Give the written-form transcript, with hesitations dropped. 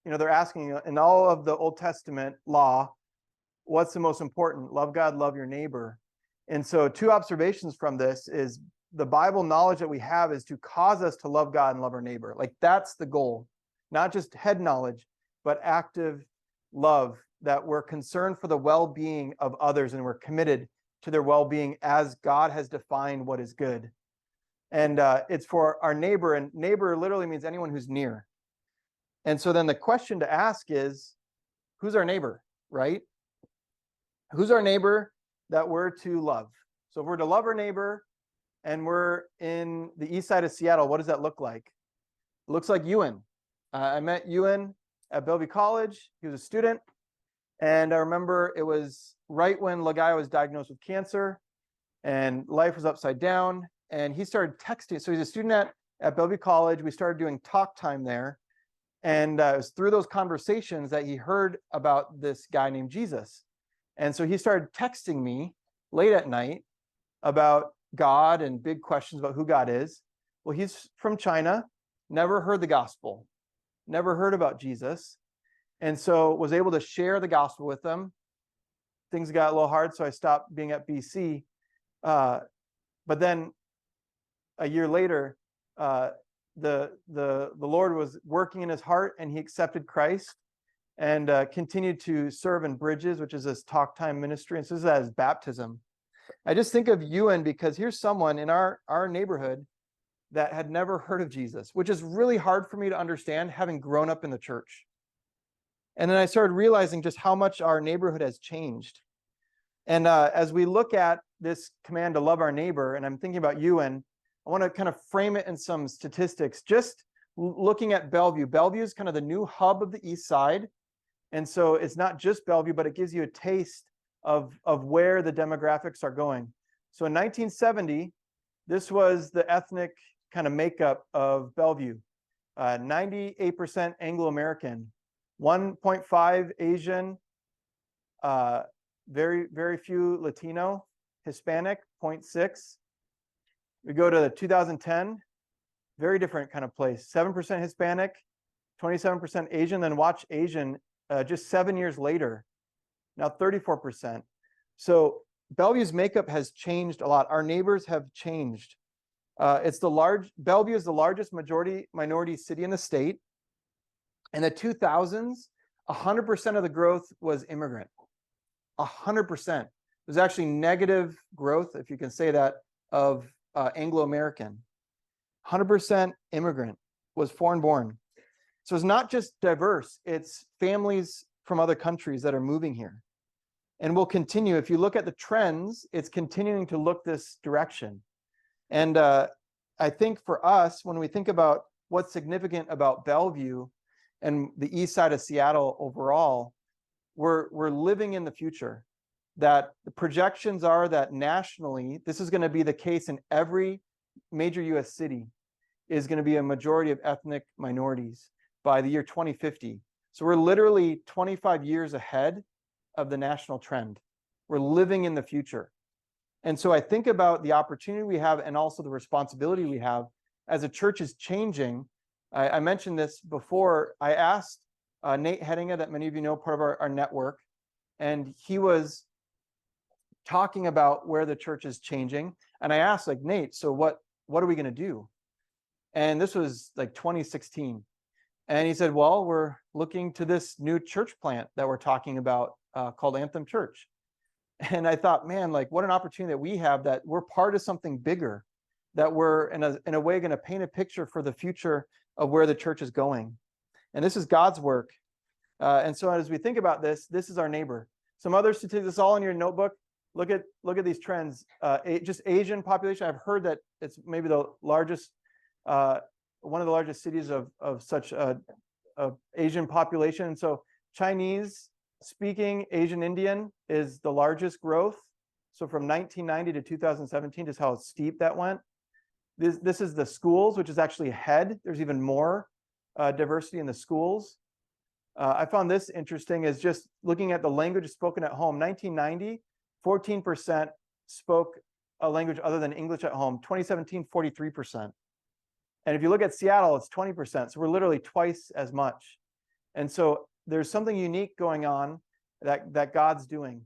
they're asking in all of the Old Testament law, what's the most important? Love God, love your neighbor. And so two observations from this is the Bible knowledge that we have is to cause us to love God and love our neighbor. Like that's the goal, not just head knowledge, but active love, that we're concerned for the well-being of others and we're committed to their well-being as God has defined what is good. And it's for our neighbor, and neighbor literally means anyone who's near. And so then the question to ask is, who's our neighbor, right? Who's our neighbor that we're to love? So if we're to love our neighbor and we're in the east side of Seattle, what does that look like? It looks like Ewan. I met Ewan at Bellevue College. He was a student. And I remember it was right when Lagai was diagnosed with cancer and life was upside down. And he started texting. So he's a student at Bellevue College. We started doing talk time there. And it was through those conversations that he heard about this guy named Jesus. And so he started texting me late at night about God and big questions about who God is. Well, he's from China, never heard the gospel, never heard about Jesus. And so was able to share the gospel with them. Things got a little hard, so I stopped being at BC. But then a year later, the Lord was working in his heart, and he accepted Christ and continued to serve in Bridges, which is this talk time ministry. And so this is his baptism. I just think of Ewan because here's someone in our neighborhood that had never heard of Jesus, which is really hard for me to understand having grown up in the church. And then I started realizing just how much our neighborhood has changed. And as we look at this command to love our neighbor, and I'm thinking about Ewan, I want to kind of frame it in some statistics. Just looking at Bellevue. Bellevue is kind of the new hub of the east side. And so it's not just Bellevue, but it gives you a taste of where the demographics are going. So in 1970, this was the ethnic kind of makeup of Bellevue. 98% Anglo-American, 1.5 Asian, very, very few Latino, Hispanic, 0.6. We go to 2010, very different kind of place. 7% Hispanic, 27% Asian, then watch Asian just 7 years later, now 34%. So Bellevue's makeup has changed a lot. Our neighbors have changed. Bellevue is the largest minority city in the state. In the 2000s, 100% of the growth was immigrant. 100%. It was actually negative growth, if you can say that, of Anglo-American. 100% immigrant was foreign born. So it's not just diverse, it's families from other countries that are moving here. And will continue. If you look at the trends, it's continuing to look this direction. And I think for us, when we think about what's significant about Bellevue and the east side of Seattle overall, we're living in the future. That the projections are that nationally, this is going to be the case in every major US city, is going to be a majority of ethnic minorities by the year 2050. So we're literally 25 years ahead of the national trend. We're living in the future. And so I think about the opportunity we have and also the responsibility we have as a church is changing. I mentioned this before. I asked Nate Hedinga, that many of you know, part of our network, and he was talking about where the church is changing. And I asked, like, Nate, so what are we going to do? And this was like 2016. And he said, well, we're looking to this new church plant that we're talking about called Anthem Church. And I thought, man, like what an opportunity that we have, that we're part of something bigger, that we're in a way going to paint a picture for the future of where the church is going. And this is God's work. And so as we think about this is our neighbor. Some other statistics, it's all in your notebook. Look at these trends. Just Asian population. I've heard that it's maybe the largest, one of the largest cities of such a Asian population. And so Chinese speaking Asian Indian is the largest growth. So from 1990 to 2017, just how steep that went. This is the schools, which is actually ahead. There's even more diversity in the schools. I found this interesting, is just looking at the language spoken at home. 1990, 14% spoke a language other than English at home. 2017, 43%. And if you look at Seattle, it's 20%. So we're literally twice as much. And so there's something unique going on that God's doing.